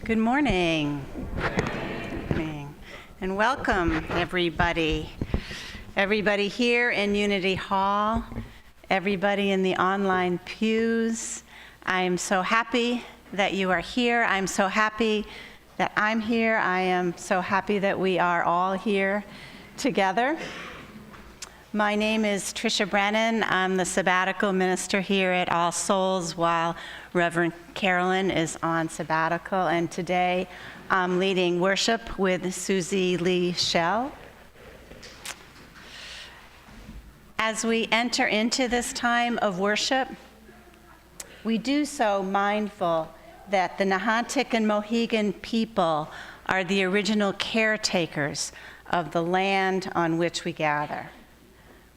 Good morning. Good morning. And welcome, everybody. Everybody here in Unity Hall, everybody in the online pews. I am so happy that you are here. I'm so happy that I'm here. I am so happy that we are all here together. My name is Tricia Brennan. I'm the sabbatical minister here at All Souls while Reverend Carolyn is on sabbatical. And today I'm leading worship with Susie Lee Schell. As we enter into this time of worship, we do so mindful that the Nahantck and Mohegan people are the original caretakers of the land on which we gather.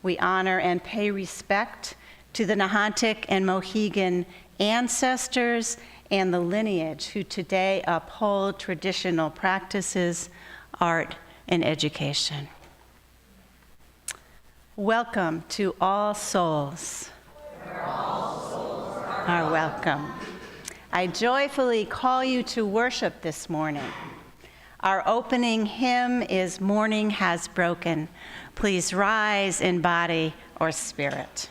We honor and pay respect to the Nahantck and Mohegan ancestors and the lineage who today uphold traditional practices, art, and education. Welcome to All Souls. Where all souls are welcome. I joyfully call you to worship this morning. Our opening hymn is Morning Has Broken. Please rise in body or spirit.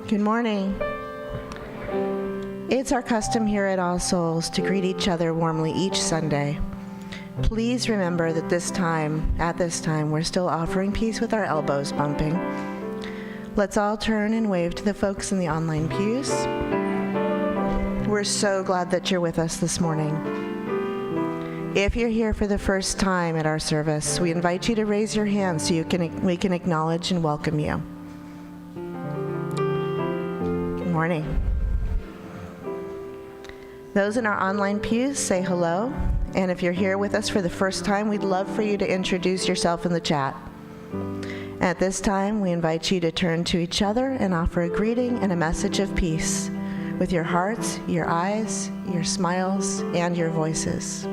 Good morning. It's our custom here at All Souls to greet each other warmly each Sunday. Please remember that at this time, we're still offering peace with our elbows bumping. Let's all turn and wave to the folks in the online pews. We're so glad that you're with us this morning. If you're here for the first time at our service, we invite you to raise your hand so we can acknowledge and welcome you. Morning. Those in our online pews, say hello. And if you're here with us for the first time, we'd love for you to introduce yourself in the chat. At this time, we invite you to turn to each other and offer a greeting and a message of peace with your hearts, your eyes, your smiles, and your voices.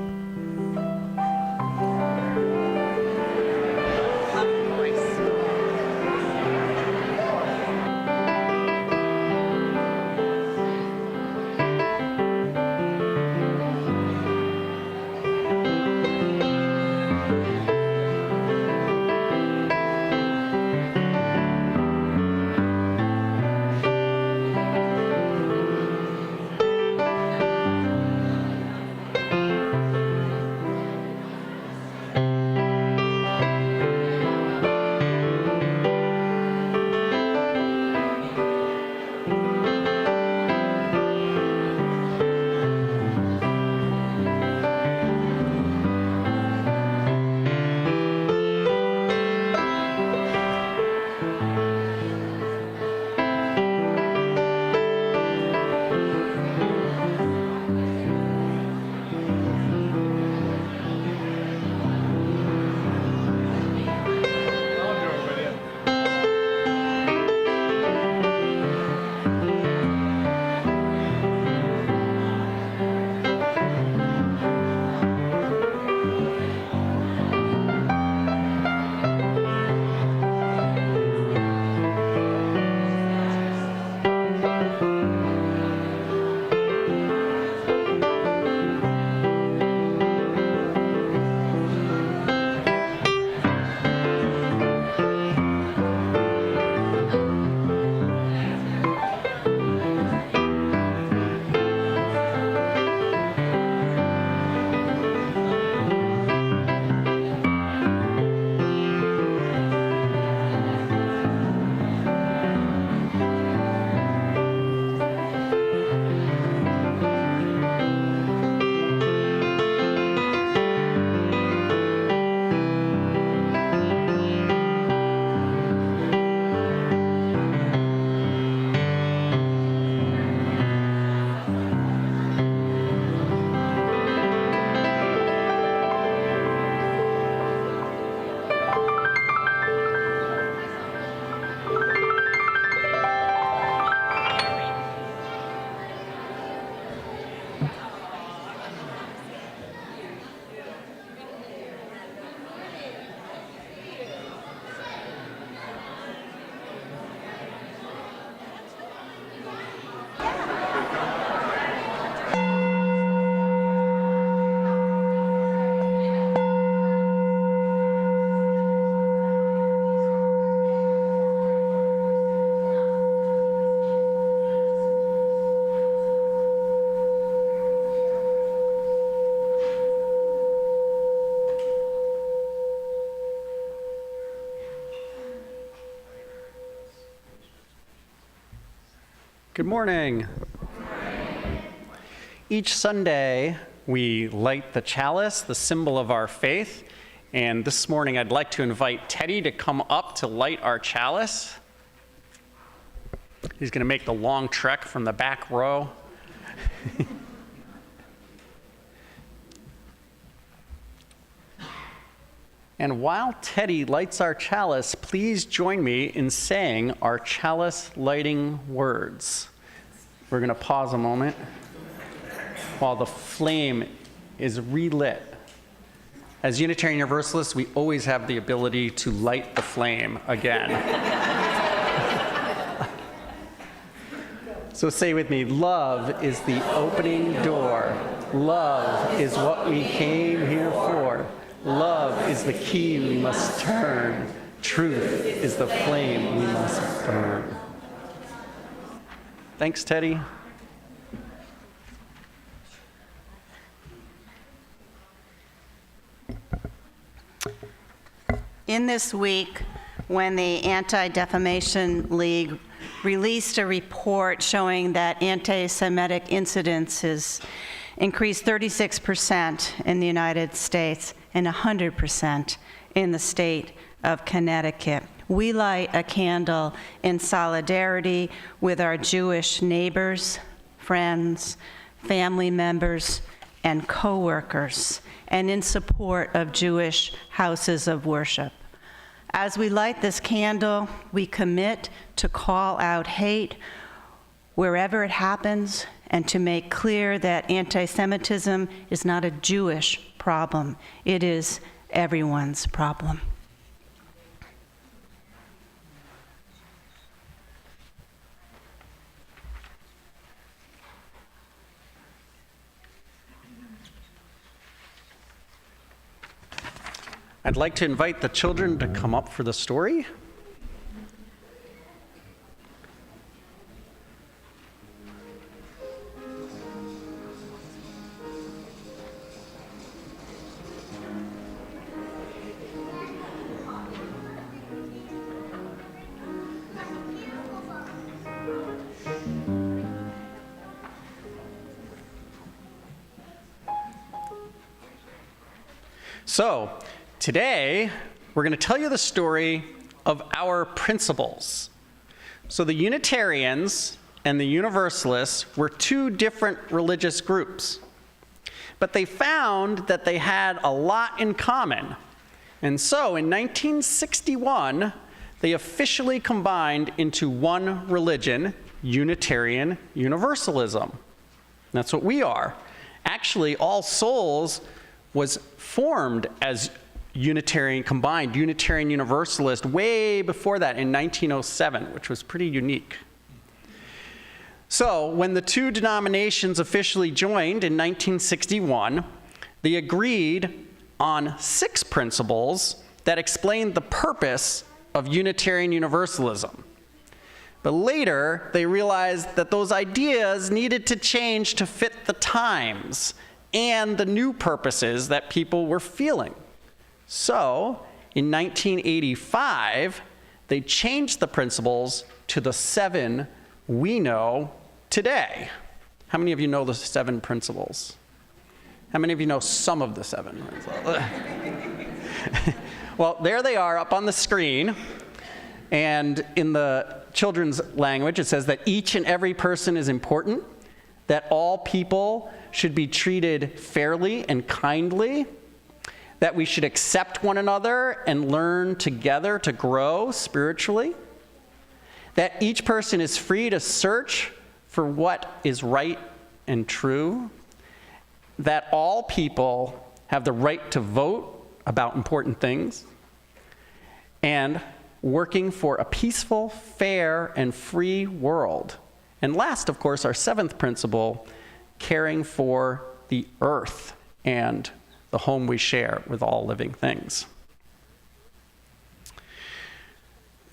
Good morning. Each Sunday, we light the chalice, the symbol of our faith. And this morning, I'd like to invite Teddy to come up to light our chalice. He's going to make the long trek from the back row. And while Teddy lights our chalice, please join me in saying our chalice lighting words. We're going to pause a moment while the flame is relit. As Unitarian Universalists, we always have the ability to light the flame again. So say with me, love is the opening door. Love is what we came here for. Love is the key we must turn. Truth is the flame we must burn. Thanks, Teddy. In this week, when the Anti-Defamation League released a report showing that anti-Semitic incidences increased 36% in the United States and 100% in the state of Connecticut, we light a candle in solidarity with our Jewish neighbors, friends, family members, and co-workers, and in support of Jewish houses of worship. As we light this candle, we commit to call out hate wherever it happens and to make clear that anti-Semitism is not a Jewish problem. It is everyone's problem. I'd like to invite the children to come up for the story. So, today, we're going to tell you the story of our principles. So the Unitarians and the Universalists were two different religious groups, but they found that they had a lot in common. And so in 1961, they officially combined into one religion, Unitarian Universalism. That's what we are. Actually, All Souls was formed as combined Unitarian Universalist way before that in 1907, which was pretty unique. So when the two denominations officially joined in 1961, they agreed on 6 principles that explained the purpose of Unitarian Universalism. But later, they realized that those ideas needed to change to fit the times and the new purposes that people were feeling. So, in 1985, they changed the principles to the 7 we know today. How many of you know the 7 principles? How many of you know some of the 7 principles? Well, there they are up on the screen. And in the children's language, it says that each and every person is important, that all people should be treated fairly and kindly, that we should accept one another and learn together to grow spiritually, that each person is free to search for what is right and true, that all people have the right to vote about important things, and working for a peaceful, fair, and free world. And last, of course, our 7th principle, caring for the earth and the home we share with all living things.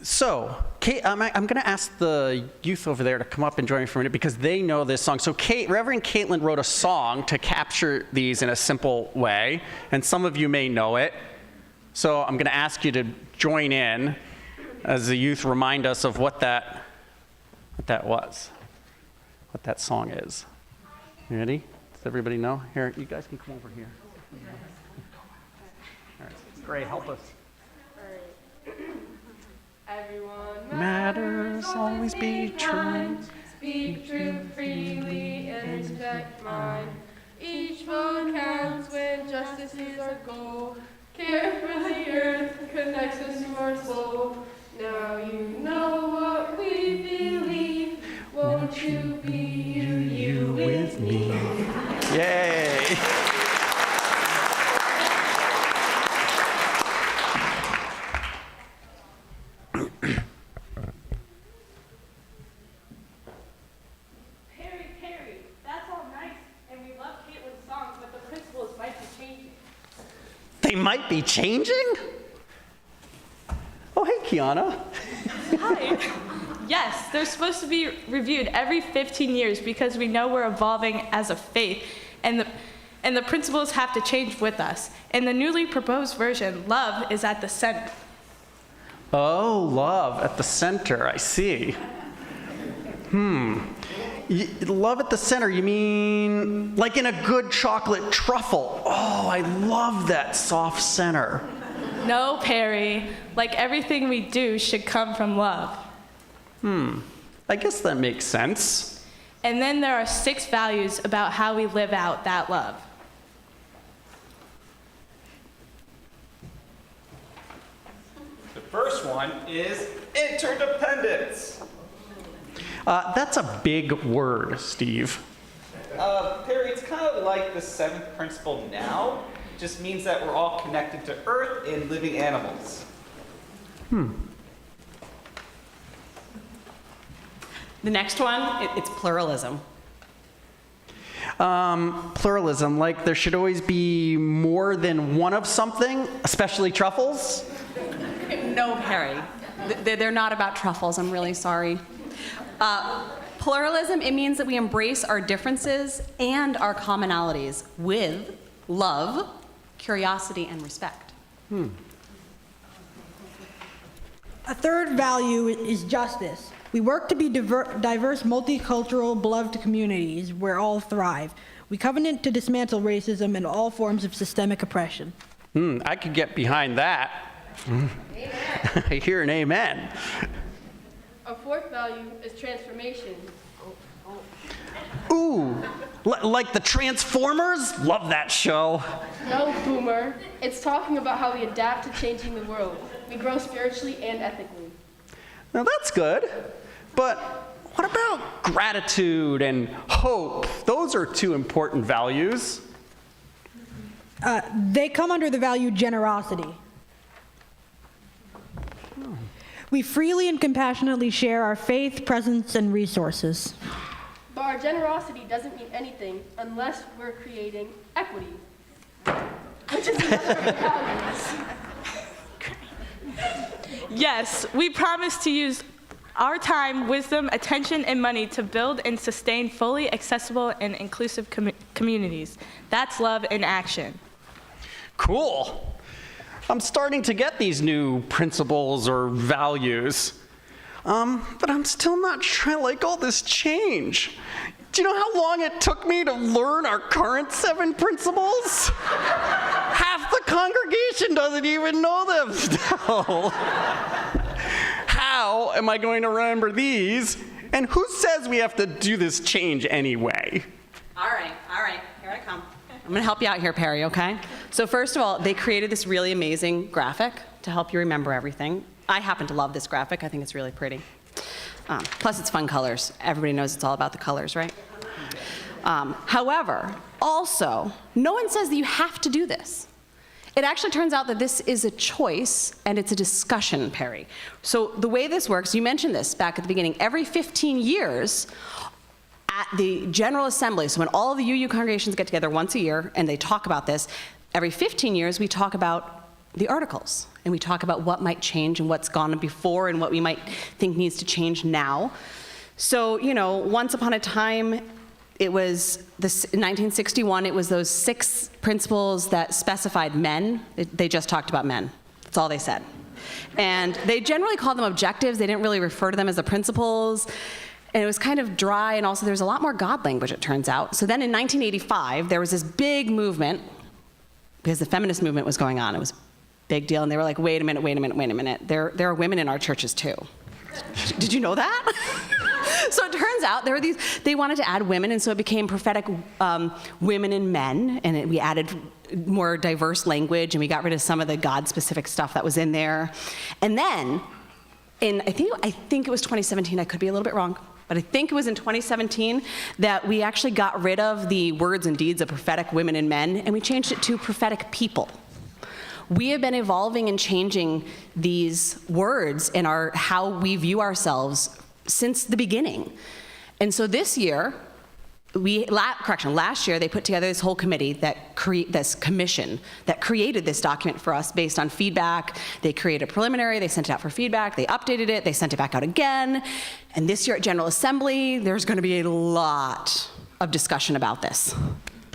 So, Kate, I'm going to ask the youth over there to come up and join me for a minute because they know this song. So Reverend Caitlin wrote a song to capture these in a simple way, and some of you may know it. So I'm going to ask you to join in as the youth remind us of what that was. what that song is. You ready? Does everybody know? Here, you guys can come over here. All right. Gray, help us. Everyone Matters, always be true. Speak truth freely and respect mine. Each vote counts when justice is our goal. Care for the earth connects us to our soul. Now you know what we believe. Won't you be you with me? Yay! Perry, that's all nice, and we love Caitlin's songs, but the principles might be changing. They might be changing? Oh, hey, Kiana. Hi. Yes, they're supposed to be reviewed every 15 years because we know we're evolving as a faith, and the principles have to change with us. In the newly proposed version, love is at the center. Oh, love at the center, I see. Love at the center, you mean like in a good chocolate truffle? Oh, I love that soft center. No, Perry, like everything we do should come from love. I guess that makes sense. And then there are 6 values about how we live out that love. The first one is interdependence. That's a big word, Steve. Perry, it's kind of like the 7th principle now. It just means that we're all connected to Earth and living animals. The next one, it's pluralism. Pluralism, like there should always be more than one of something, especially truffles? No, Perry. They're not about truffles. I'm really sorry. Pluralism, it means that we embrace our differences and our commonalities with love, curiosity, and respect. A third value is justice. We work to be diverse, multicultural, beloved communities where all thrive. We covenant to dismantle racism and all forms of systemic oppression. I could get behind that. I hear an amen. A 4th value is transformation. Ooh, like the Transformers? Love that show. No, Boomer. It's talking about how we adapt to changing the world. We grow spiritually and ethically. Now that's good, but what about gratitude and hope? Those are 2 important values. They come under the value generosity. We freely and compassionately share our faith, presence, and resources. But our generosity doesn't mean anything unless we're creating equity, which is another of the values. Yes, we promise to use our time, wisdom, attention, and money to build and sustain fully accessible and inclusive communities. That's love in action. Cool. I'm starting to get these new principles or values. But I'm still not sure I like all this change. Do you know how long it took me to learn our current 7 principles? Half the congregation doesn't even know them still. How am I going to remember these? And who says we have to do this change anyway? All right, here I come. I'm gonna help you out here, Perry, okay? So first of all, they created this really amazing graphic to help you remember everything. I happen to love this graphic. I think it's really pretty. Plus, it's fun colors. Everybody knows it's all about the colors, right? However, also, no one says that you have to do this. It actually turns out that this is a choice and it's a discussion, Perry. So the way this works, you mentioned this back at the beginning, every 15 years, at the General Assembly, so when all of the UU congregations get together once a year and they talk about this, every 15 years we talk about the articles and we talk about what might change and what's gone before and what we might think needs to change now. So, you know, once upon a time, it was in 1961, it was those 6 principles that specified men. They just talked about men. That's all they said. And they generally called them objectives. They didn't really refer to them as the principles. And it was kind of dry, and also there's a lot more God language, it turns out. So then in 1985, there was this big movement, because the feminist movement was going on. It was a big deal, and they were like, wait a minute. There are women in our churches too. Did you know that? So it turns out they wanted to add women, and so it became prophetic women and men, and we added more diverse language, and we got rid of some of the God-specific stuff that was in there. And then, I think it was 2017, I could be a little bit wrong, but I think it was in 2017 that we actually got rid of the words and deeds of prophetic women and men, and we changed it to prophetic people. We have been evolving and changing these words in how we view ourselves since the beginning. And so this year, last year they put together this whole committee this commission that created this document for us based on feedback. They created a preliminary, they sent it out for feedback, they updated it, they sent it back out again. And this year at General Assembly, there's going to be a lot of discussion about this.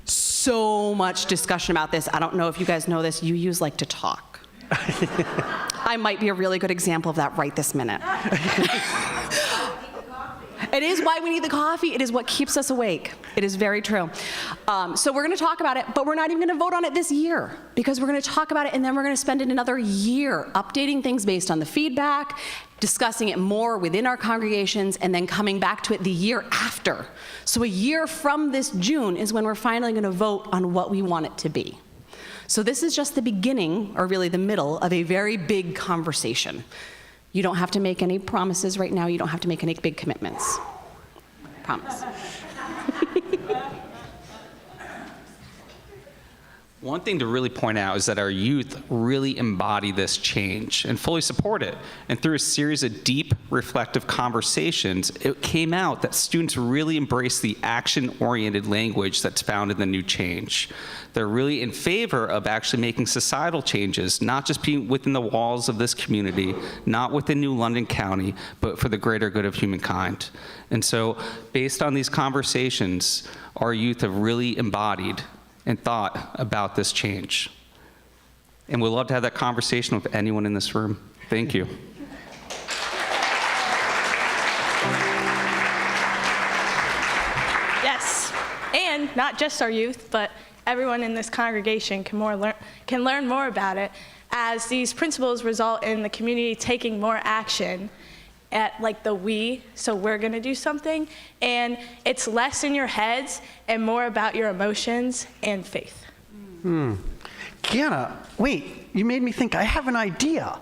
So much discussion about this. I don't know if you guys know this, UUs like to talk. I might be a really good example of that right this minute. It is why we need the coffee. It is what keeps us awake. It is very true. So we're going to talk about it, but we're not even going to vote on it this year, because we're going to talk about it and then we're going to spend another year updating things based on the feedback, discussing it more within our congregations, and then coming back to it the year after. So a year from this June is when we're finally going to vote on what we want it to be. So this is just the beginning, or really the middle, of a very big conversation. You don't have to make any promises right now. You don't have to make any big commitments. Promise. One thing to really point out is that our youth really embody this change and fully support it. And through a series of deep, reflective conversations, it came out that students really embrace the action-oriented language that's found in the new change. They're really in favor of actually making societal changes, not just being within the walls of this community, not within New London County, but for the greater good of humankind. And so, based on these conversations, our youth have really embodied and thought about this change. And we'd love to have that conversation with anyone in this room. Thank you. Yes, and not just our youth, but everyone in this congregation can learn more about it, as these principles result in the community taking more action at like the we, so we're gonna do something, and it's less in your heads and more about your emotions and faith. Kiana, wait, you made me think I have an idea.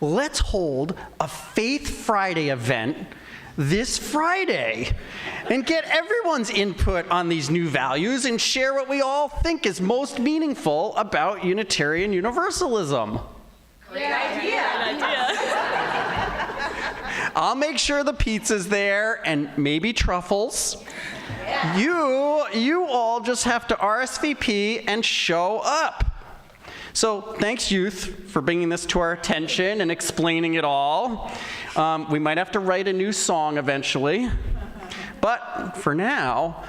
Let's hold a Faith Friday event this Friday and get everyone's input on these new values and share what we all think is most meaningful about Unitarian Universalism. Great idea. I'll make sure the pizza's there and maybe truffles. Yeah. You all just have to RSVP and show up. So thanks, youth, for bringing this to our attention and explaining it all. We might have to write a new song eventually. But for now,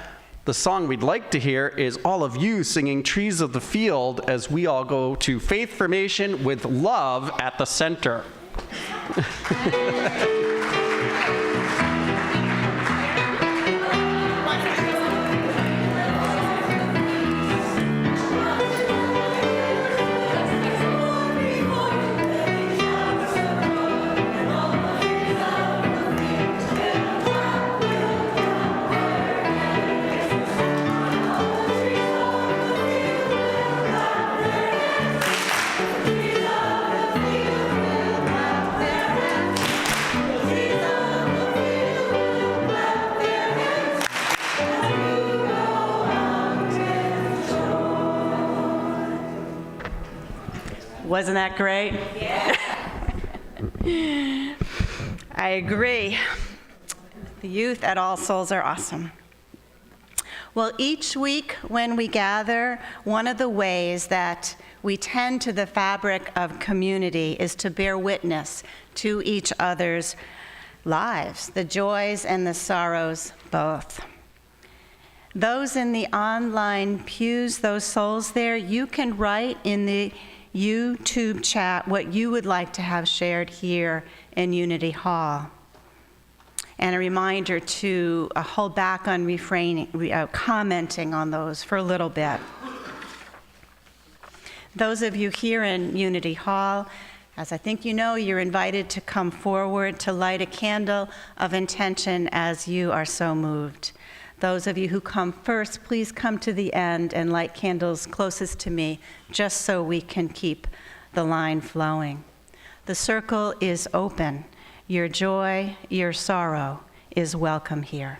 the song we'd like to hear is all of you singing Trees of the Field as we all go to faith formation with love at the center. Wasn't that great? Yeah. I agree. The youth at All Souls are awesome. Well, each week when we gather, one of the ways that we tend to the fabric of community is to bear witness to each other's lives, the joys and the sorrows both. Those in the online pews, those souls there, you can write in the YouTube chat what you would like to have shared here in Unity Hall. and a reminder to hold back on commenting on those for a little bit. Those of you here in Unity Hall, as I think you know, you're invited to come forward to light a candle of intention as you are so moved. Those of you who come first, please come to the end and light candles closest to me, just so we can keep the line flowing. The circle is open. Your joy, your sorrow is welcome here.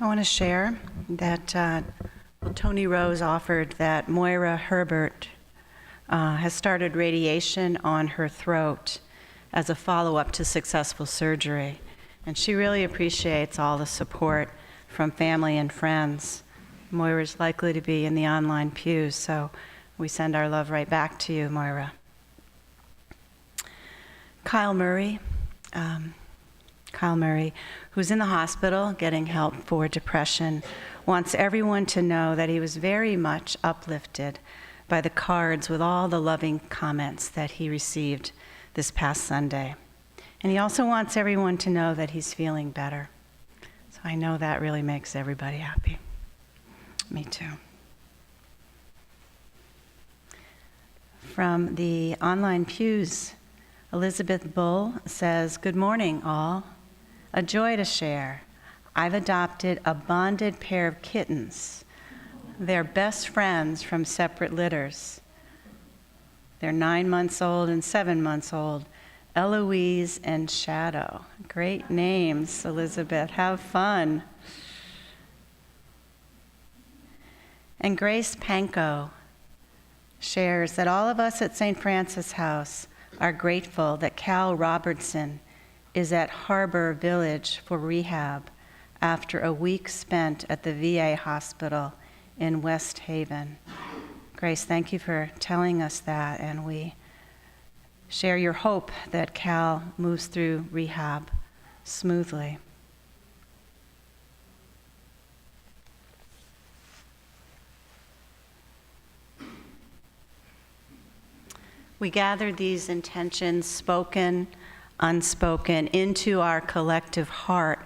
I want to share that Tony Rose offered that Moira Herbert has started radiation on her throat as a follow-up to successful surgery. And she really appreciates all the support from family and friends. Moira's likely to be in the online pews, so we send our love right back to you, Moira. Kyle Murray, who's in the hospital getting help for depression, wants everyone to know that he was very much uplifted by the cards with all the loving comments that he received this past Sunday. And he also wants everyone to know that he's feeling better. So I know that really makes everybody happy. Me too. From the online pews, Elizabeth Bull says, "Good morning, all. A joy to share. I've adopted a bonded pair of kittens. They're best friends from separate litters. They're 9 months old and 7 months old, Eloise and Shadow." Great names, Elizabeth. Have fun. And Grace Panko shares that all of us at St. Francis House are grateful that Cal Robertson is at Harbor Village for rehab after a week spent at the VA hospital in West Haven. Grace, thank you for telling us that, and we share your hope that Cal moves through rehab smoothly. We gather these intentions, spoken, unspoken, into our collective heart.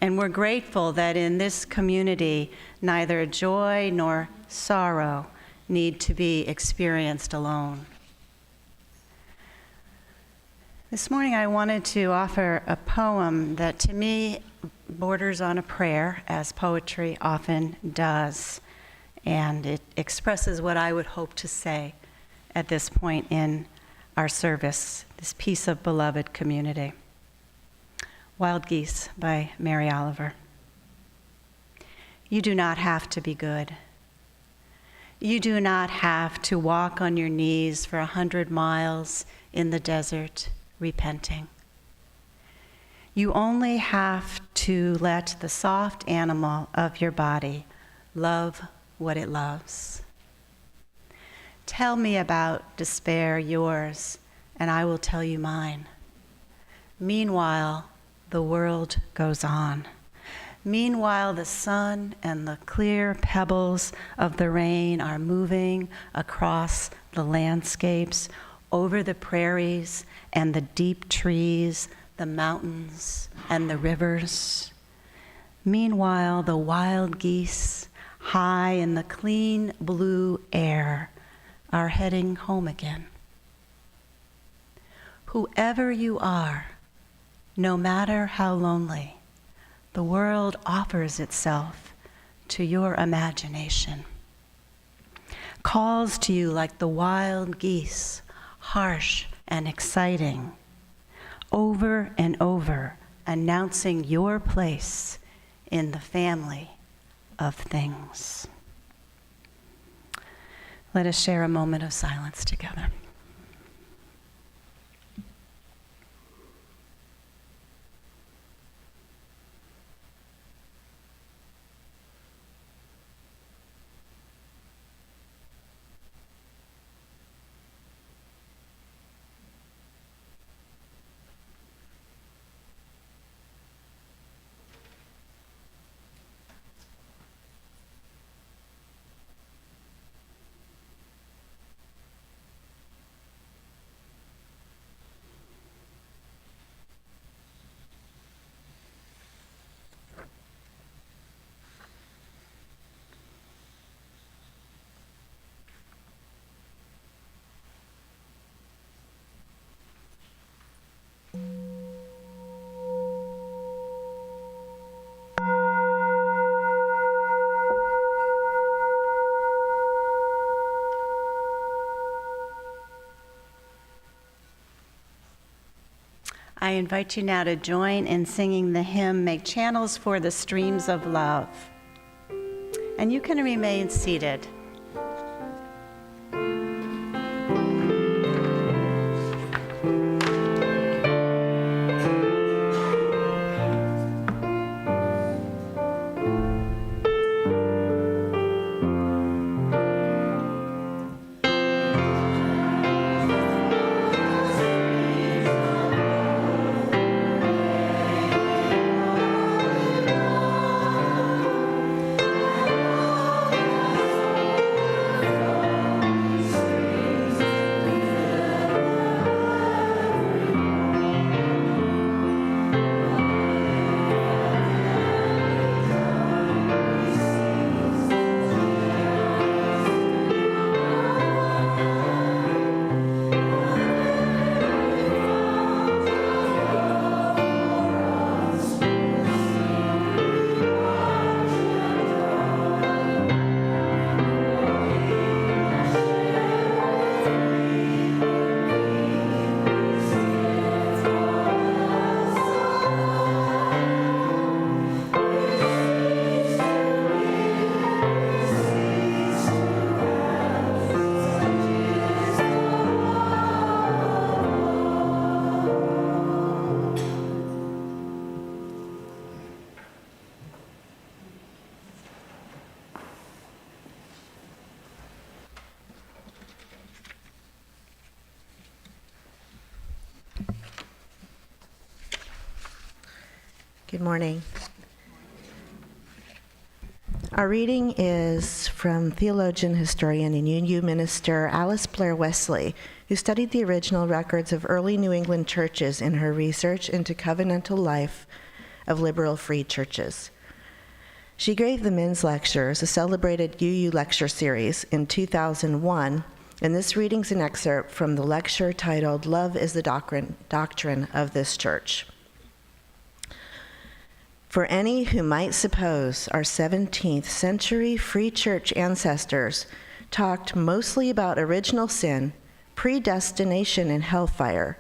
And we're grateful that in this community, neither joy nor sorrow need to be experienced alone. This morning I wanted to offer a poem that to me borders on a prayer, as poetry often does, and it expresses what I would hope to say at this point in our service, this piece of beloved community. Wild Geese by Mary Oliver. You do not have to be good. You do not have to walk on your knees for 100 miles in the desert repenting. You only have to let the soft animal of your body love what it loves. Tell me about despair, yours, and I will tell you mine. Meanwhile, the world goes on. Meanwhile, the sun and the clear pebbles of the rain are moving across the landscapes, over the prairies and the deep trees, the mountains and the rivers. Meanwhile, the wild geese, high in the clean blue air, are heading home again. Whoever you are, no matter how lonely, the world offers itself to your imagination, calls to you like the wild geese, harsh and exciting, over and over, announcing your place in the family of things. Let us share a moment of silence together. I invite you now to join in singing the hymn, Make Channels for the Streams of Love. And you can remain seated. Good morning. Our reading is from theologian, historian, and UU minister Alice Blair Wesley, who studied the original records of early New England churches in her research into covenantal life of liberal free churches. She gave the Men's Lectures, a celebrated UU lecture series, in 2001, and this reading's an excerpt from the lecture titled "Love is the Doctrine of this Church." For any who might suppose our 17th century free church ancestors talked mostly about original sin, predestination, and hellfire,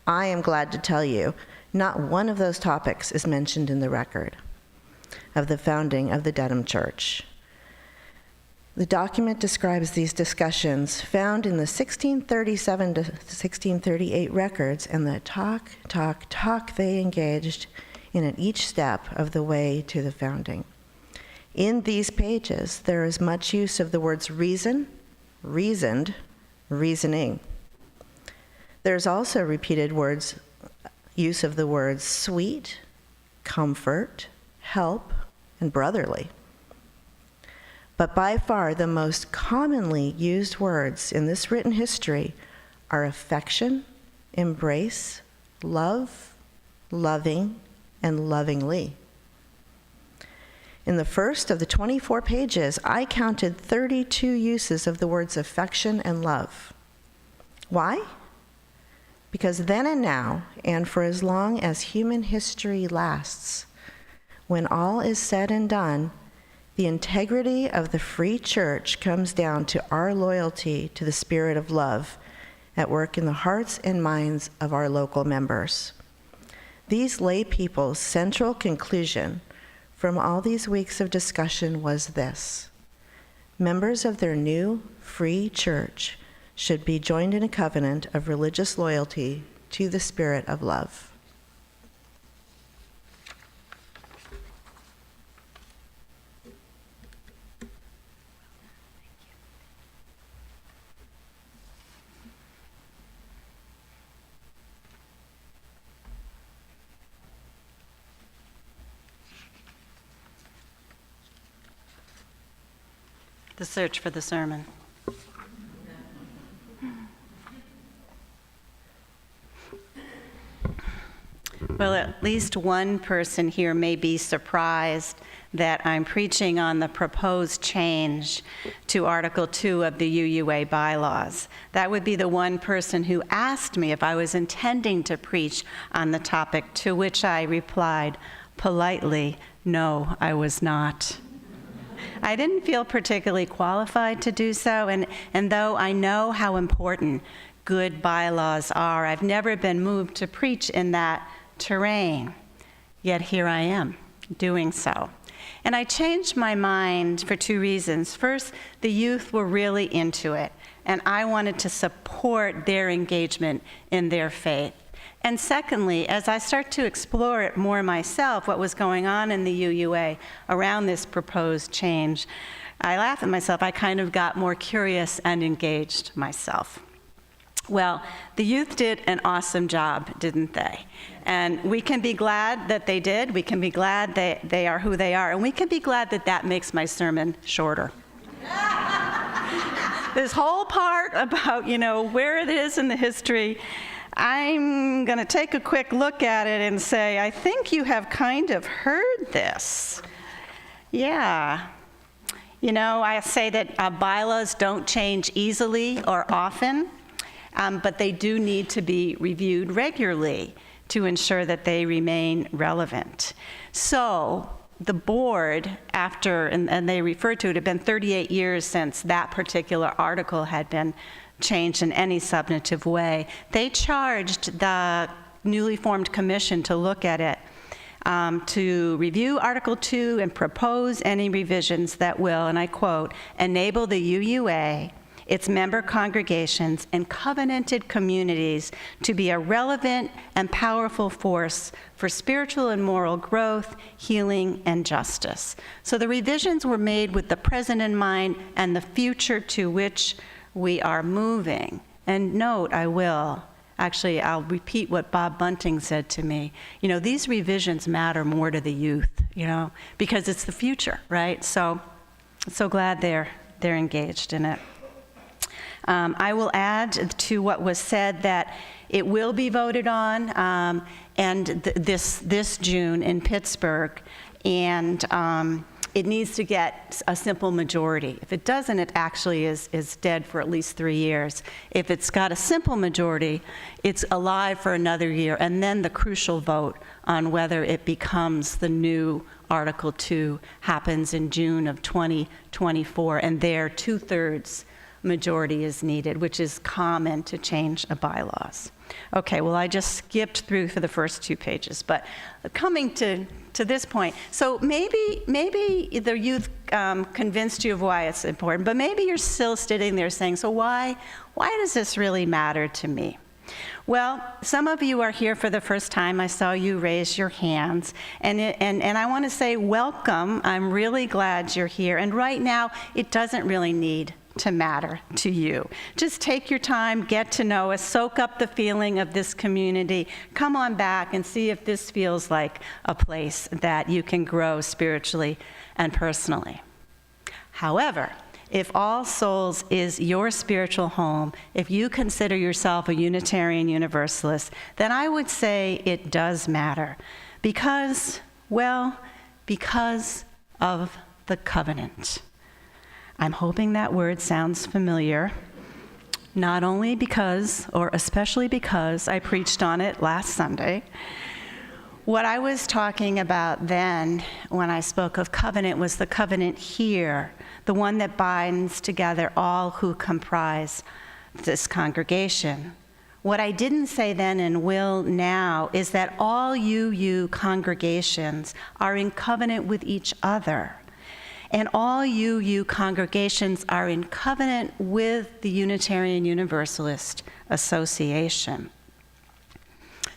I am glad to tell you, not one of those topics is mentioned in the record of the founding of the Dedham Church. The document describes these discussions found in the 1637 to 1638 records and the talk they engaged in at each step of the way to the founding. In these pages, there is much use of the words reason, reasoned, reasoning. There's also repeated use of the words sweet, comfort, help, and brotherly. But by far the most commonly used words in this written history are affection, embrace, love, loving, and lovingly. In the first of the 24 pages, I counted 32 uses of the words affection and love. Why? Because then and now, and for as long as human history lasts, when all is said and done, the integrity of the free church comes down to our loyalty to the spirit of love at work in the hearts and minds of our local members. These lay people's central conclusion from all these weeks of discussion was this: members of their new free church should be joined in a covenant of religious loyalty to the spirit of love. The search for the sermon. Well, at least one person here may be surprised that I'm preaching on the proposed change to Article 2 of the UUA bylaws. That would be the one person who asked me if I was intending to preach on the topic, to which I replied politely, no, I was not. I didn't feel particularly qualified to do so, and though I know how important good bylaws are, I've never been moved to preach in that terrain. Yet here I am, doing so. And I changed my mind for two reasons. First, the youth were really into it, and I wanted to support their engagement in their faith. And secondly, as I start to explore it more myself, what was going on in the UUA around this proposed change, I laugh at myself. I kind of got more curious and engaged myself. Well, the youth did an awesome job, didn't they? And we can be glad that they did. We can be glad they are who they are. And we can be glad that that makes my sermon shorter. This whole part about, where it is in the history, I'm going to take a quick look at it and say, I think you have kind of heard this. Yeah. I say that bylaws don't change easily or often, but they do need to be reviewed regularly to ensure that they remain relevant. So the board, and they refer to it, had been 38 years since that particular article had been changed in any substantive way. They charged the newly formed commission to look at it, to review Article 2 and propose any revisions that will, and I quote, enable the UUA, its member congregations, and covenanted communities to be a relevant and powerful force for spiritual and moral growth, healing, and justice. So the revisions were made with the present in mind and the future to which we are moving. And note, I'll repeat what Bob Bunting said to me. These revisions matter more to the youth, because it's the future, right? So So glad they're engaged in it. I will add to what was said that it will be voted on and this June in Pittsburgh, and it needs to get a simple majority. If it doesn't, it actually is dead for at least 3 years. If it's got a simple majority, it's alive for another year, and then the crucial vote on whether it becomes the new Article 2 happens in June of 2024, and there 2/3 majority is needed, which is common to change a bylaws. Okay, well, I just skipped through for the first 2 pages, but coming to this point, so maybe the youth convinced you of why it's important, but maybe you're still sitting there saying, so why does this really matter to me? Well, some of you are here for the first time. I saw you raise your hands, and I want to say welcome. I'm really glad you're here, and right now, it doesn't really need to matter to you. Just take your time, get to know us, soak up the feeling of this community, come on back and see if this feels like a place that you can grow spiritually and personally. However, if All Souls is your spiritual home, if you consider yourself a Unitarian Universalist, then I would say it does matter because of the covenant. I'm hoping that word sounds familiar, not only because, or especially because, I preached on it last Sunday. What I was talking about then, when I spoke of covenant, was the covenant here, the one that binds together all who comprise this congregation. What I didn't say then and will now is that all UU congregations are in covenant with each other. And all UU congregations are in covenant with the Unitarian Universalist Association.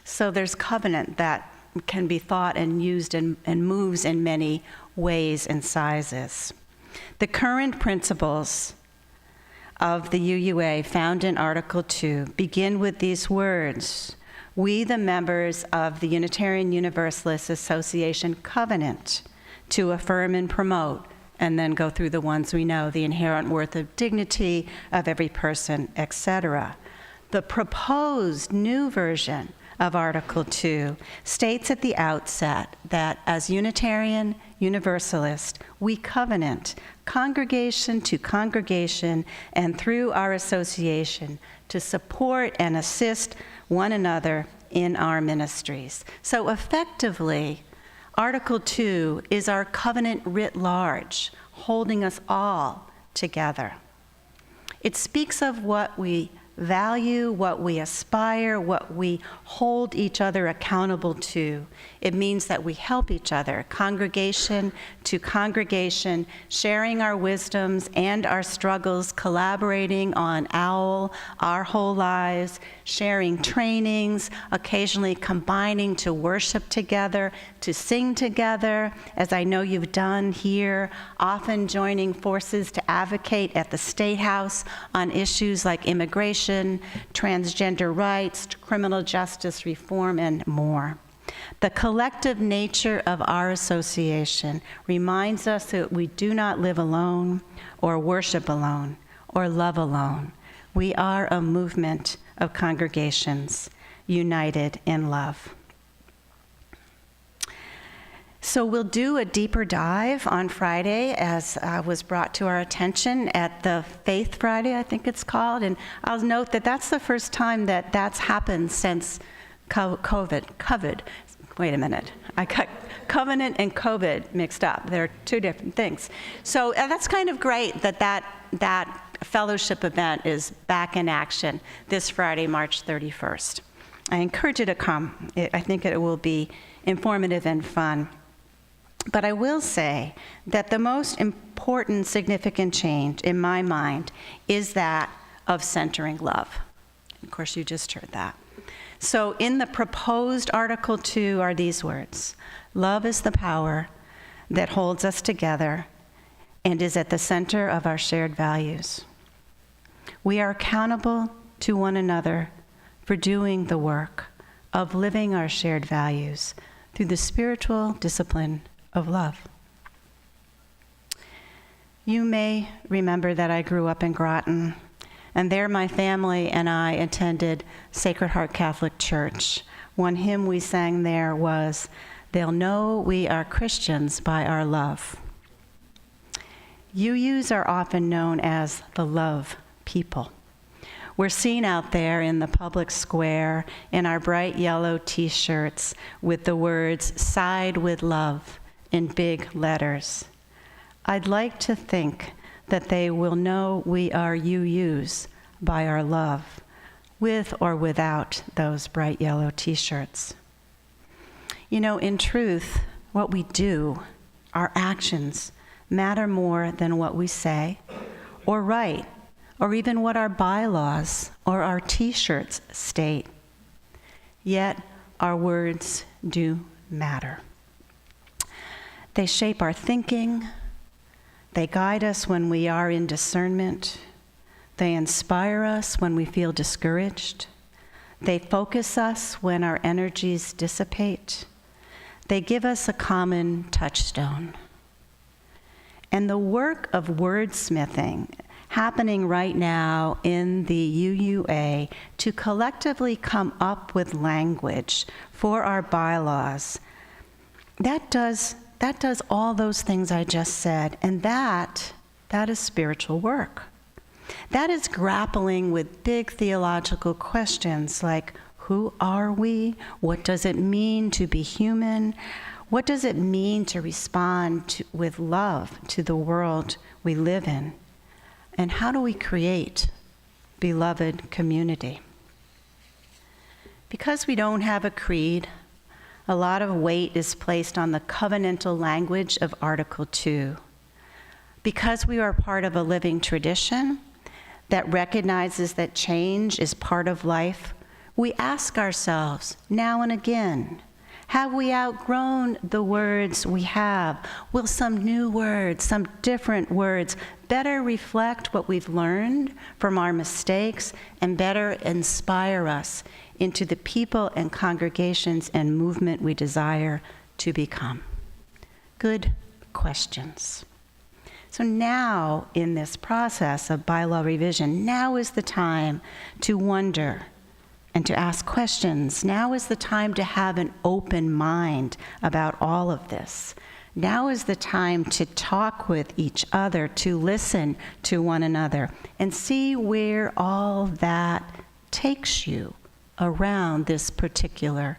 So there's covenant that can be thought and used and moves in many ways and sizes. The current principles of the UUA found in Article 2 begin with these words: we, the members of the Unitarian Universalist Association, covenant to affirm and promote, and then go through the ones we know, the inherent worth of dignity of every person, etc. The proposed new version of Article 2 states at the outset that as Unitarian Universalist, we covenant congregation to congregation and through our association to support and assist one another in our ministries. So effectively, Article 2 is our covenant writ large, holding us all together. It speaks of what we value, what we aspire, what we hold each other accountable to. It means that we help each other, congregation to congregation, sharing our wisdoms and our struggles, collaborating on our whole lives, sharing trainings, occasionally combining to worship together, to sing together, as I know you've done here, often joining forces to advocate at the State House on issues like immigration, transgender rights, criminal justice reform, and more. The collective nature of our association reminds us that we do not live alone, or worship alone, or love alone. We are a movement of congregations united in love. So we'll do a deeper dive on Friday, as was brought to our attention at the Faith Friday, I think it's called. And I'll note that that's the first time that that's happened since COVID. Wait a minute. I got covenant and COVID mixed up. They're two different things. So that's kind of great that fellowship event is back in action this Friday, March 31st. I encourage you to come. I think it will be informative and fun. But I will say that the most important, significant change in my mind is that of centering love. Of course, you just heard that. So in the proposed Article 2 are these words: love is the power that holds us together and is at the center of our shared values. We are accountable to one another for doing the work of living our shared values through the spiritual discipline of love. You may remember that I grew up in Groton, and there my family and I attended Sacred Heart Catholic Church. One hymn we sang there was, "They'll know we are Christians by our love." UUs are often known as the love people. We're seen out there in the public square in our bright yellow t-shirts with the words "Side with Love" in big letters. I'd like to think that they will know we are UUs by our love, with or without those bright yellow t-shirts. You know, in truth, what we do, our actions, matter more than what we say or write, or even what our bylaws or our t-shirts state. Yet, our words do matter. They shape our thinking. They guide us when we are in discernment. They inspire us when we feel discouraged. They focus us when our energies dissipate. They give us a common touchstone. And the work of wordsmithing happening right now in the UUA to collectively come up with language for our bylaws, that does all those things I just said, and that is spiritual work. That is grappling with big theological questions like, who are we? What does it mean to be human? What does it mean to respond with love to the world we live in? And how do we create beloved community? Because we don't have a creed, a lot of weight is placed on the covenantal language of Article 2. Because we are part of a living tradition that recognizes that change is part of life, we ask ourselves now and again, have we outgrown the words we have? Will some new words, some different words, better reflect what we've learned from our mistakes and better inspire us into the people and congregations and movement we desire to become? Good questions. So now, in this process of bylaw revision, now is the time to wonder and to ask questions. Now is the time to have an open mind about all of this. Now is the time to talk with each other, to listen to one another, and see where all that takes you around this particular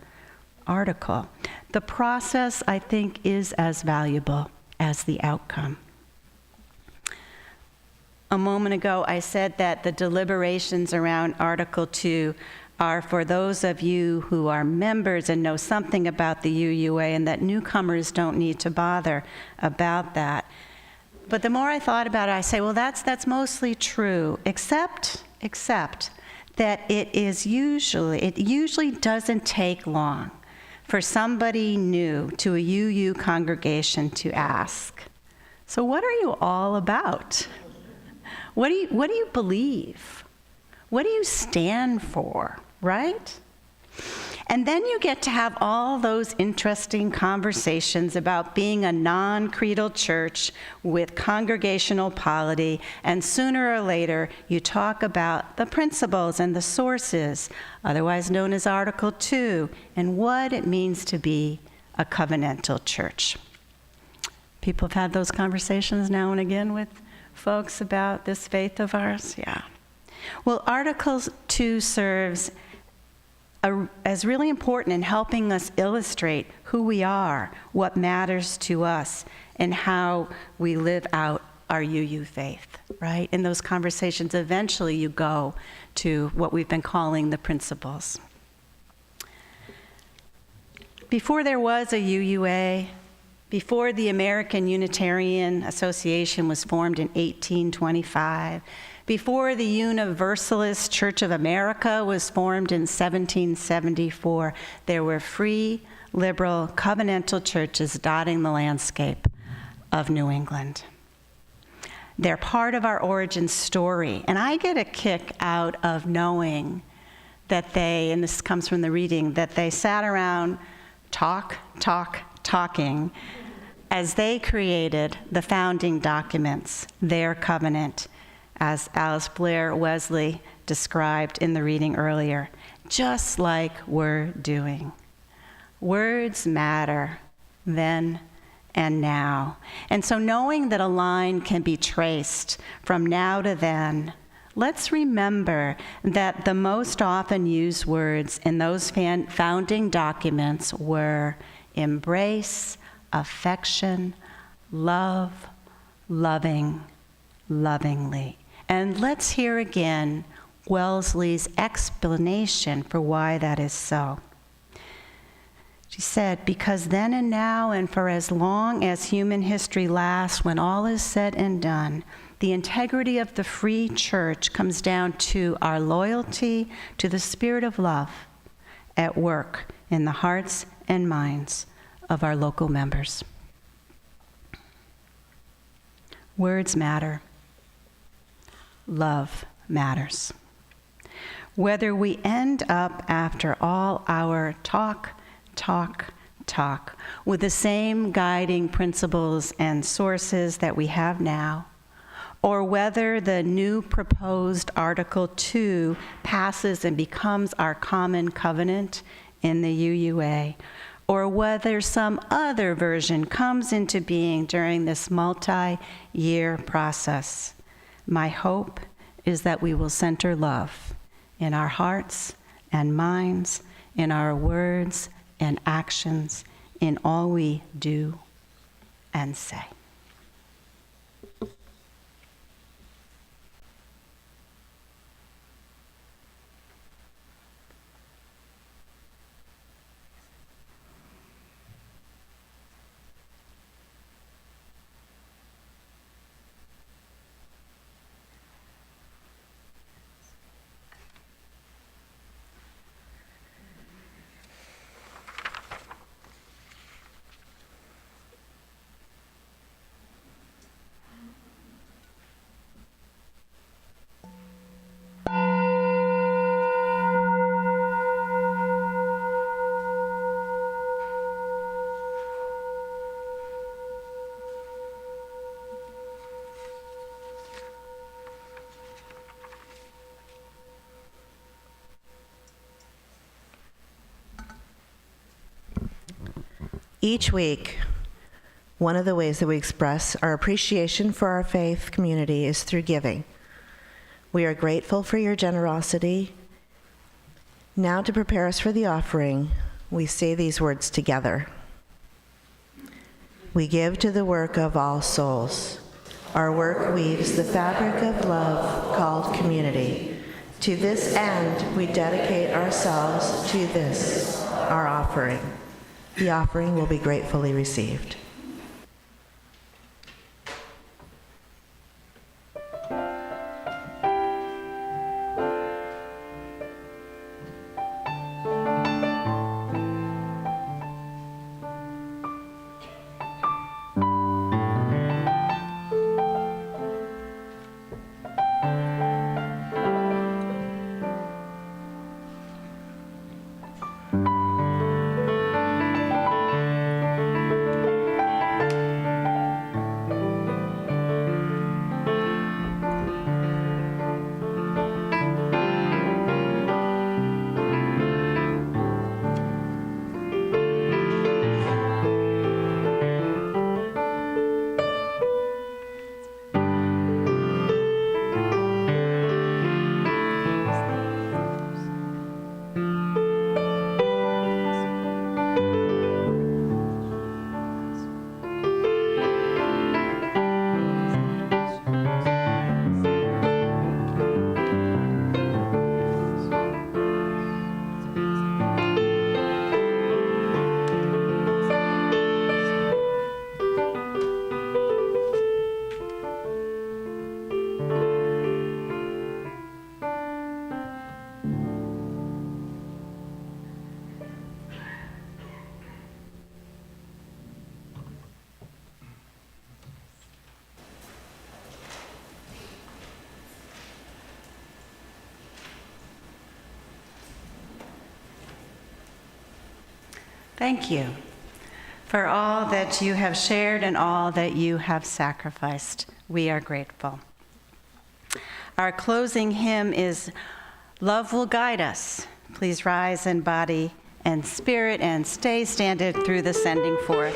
article. The process, I think, is as valuable as the outcome. A moment ago, I said that the deliberations around Article 2 are for those of you who are members and know something about the UUA, and that newcomers don't need to bother about that. But the more I thought about it, I say, well, that's mostly true, except that it usually doesn't take long for somebody new to a UU congregation to ask, so what are you all about? What do you believe? What do you stand for, right? And then you get to have all those interesting conversations about being a non-creedal church with congregational polity, and sooner or later you talk about the principles and the sources, otherwise known as Article 2, and what it means to be a covenantal church. People have had those conversations now and again with folks about this faith of ours? Yeah. Well, Article 2 serves as really important in helping us illustrate who we are, what matters to us, and how we live out our UU faith, right? In those conversations, eventually you go to what we've been calling the principles. Before there was a UUA, before the American Unitarian Association was formed in 1825, before the Universalist Church of America was formed in 1774, there were free, liberal, covenantal churches dotting the landscape of New England. They're part of our origin story, and I get a kick out of knowing that they, and this comes from the reading, that they sat around talking as they created the founding documents, their covenant, as Alice Blair Wesley described in the reading earlier, just like we're doing. Words matter then and now. And so knowing that a line can be traced from now to then, let's remember that the most often used words in those founding documents were embrace, affection, love, loving, lovingly. And let's hear again Wellesley's explanation for why that is so. She said, because then and now and for as long as human history lasts, when all is said and done, the integrity of the free church comes down to our loyalty to the spirit of love at work in the hearts and minds of our local members. Words matter. Love matters. Whether we end up after all our talk with the same guiding principles and sources that we have now, or whether the new proposed Article 2 passes and becomes our common covenant in the UUA, or whether some other version comes into being during this multi-year process, my hope is that we will center love in our hearts and minds, in our words and actions, in all we do and say. Each week, one of the ways that we express our appreciation for our faith community is through giving. We are grateful for your generosity. Now, to prepare us for the offering, we say these words together. We give to the work of all souls. Our work weaves the fabric of love called community. To this end, we dedicate ourselves to this, our offering. The offering will be gratefully received. Thank you. for all that you have shared and all that you have sacrificed. We are grateful. Our closing hymn is Love Will Guide Us. Please rise in body and spirit and stay standing through the sending forth.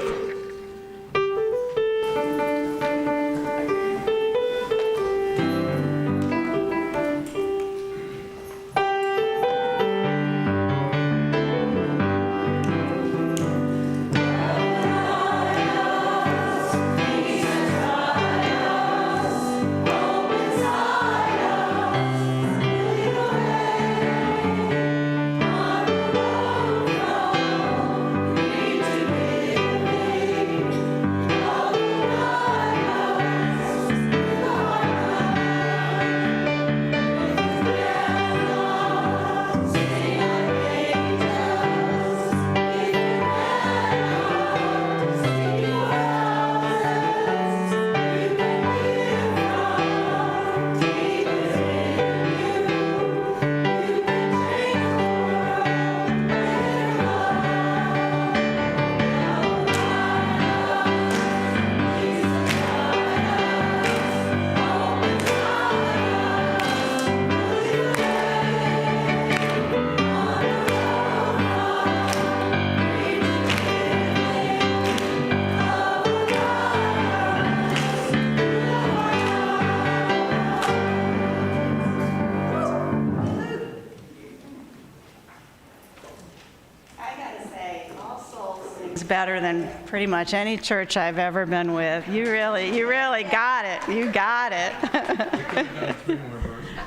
Better than pretty much any church I've ever been with. You really got it. You got it.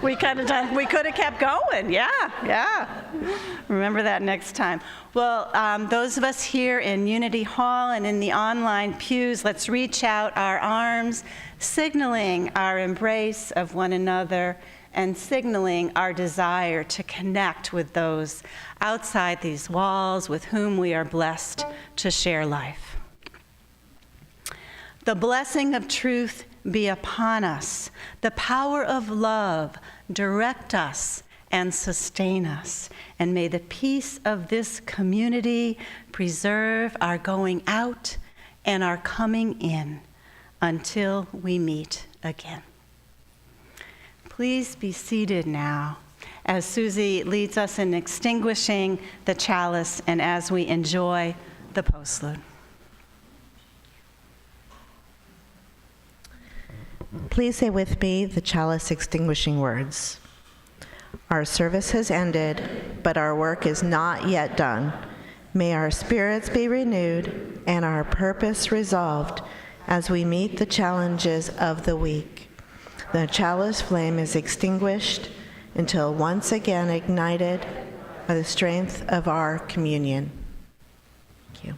We could have kept going. Yeah. Remember that next time. Well, those of us here in Unity Hall and in the online pews, let's reach out our arms, signaling our embrace of one another and signaling our desire to connect with those outside these walls with whom we are blessed to share life. The blessing of truth be upon us. The power of love direct us and sustain us. And may the peace of this community preserve our going out and our coming in until we meet again. Please be seated now as Susie leads us in extinguishing the chalice and as we enjoy the postlude. Please say with me the chalice extinguishing words. Our service has ended, but our work is not yet done. May our spirits be renewed and our purpose resolved as we meet the challenges of the week. The chalice flame is extinguished until once again ignited by the strength of our communion. Thank you.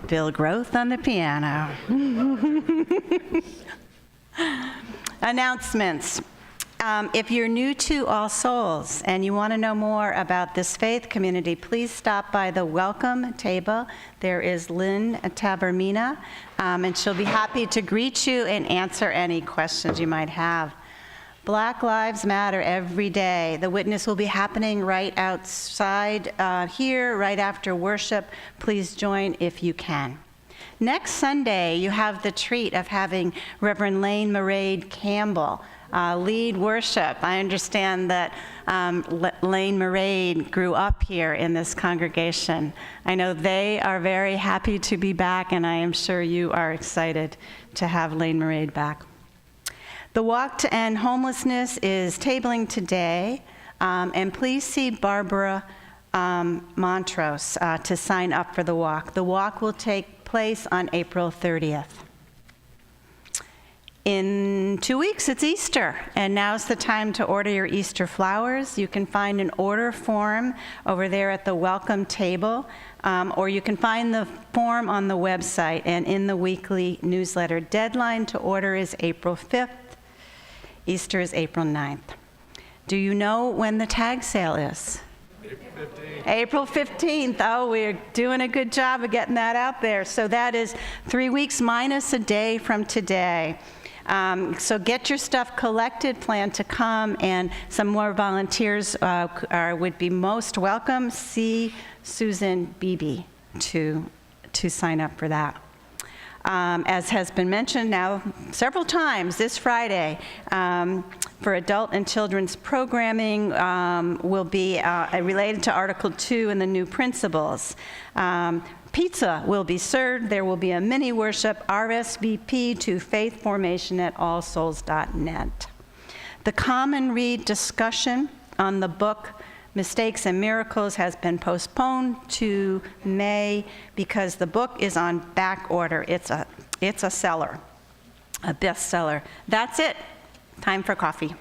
Bill Groth on the piano. Announcements. If you're new to All Souls and you want to know more about this faith community, please stop by the welcome table. There is Lynn Tabermina, and she'll be happy to greet you and answer any questions you might have. Black Lives Matter every day. The witness will be happening right outside here, right after worship. Please join if you can. Next Sunday, you have the treat of having Reverend Lane Murade Campbell lead worship. I understand that Lane Murade grew up here in this congregation. I know they are very happy to be back, and I am sure you are excited to have Lane Murade back. The Walk to End Homelessness is tabling today, and please see Barbara Montrose to sign up for the walk. The walk will take place on April 30th. In 2 weeks, it's Easter, and now's the time to order your Easter flowers. You can find an order form over there at the welcome table, or you can find the form on the website and in the weekly newsletter. Deadline to order is April 5th. Easter is April 9th. Do you know when the tag sale is? April 15th. April 15th. Oh, we're doing a good job of getting that out there. So that is 3 weeks minus a day from today. So get your stuff collected, plan to come, and some more volunteers would be most welcome. See Susan Beebe to sign up for that. As has been mentioned now several times, this Friday for adult and children's programming will be related to Article 2 and the new principles. Pizza will be served. There will be a mini worship, RSVP to faithformation@allsouls.net. The Common Read discussion on the book Mistakes and Miracles has been postponed to May because the book is on back order. It's a seller, a bestseller. That's it. Time for coffee.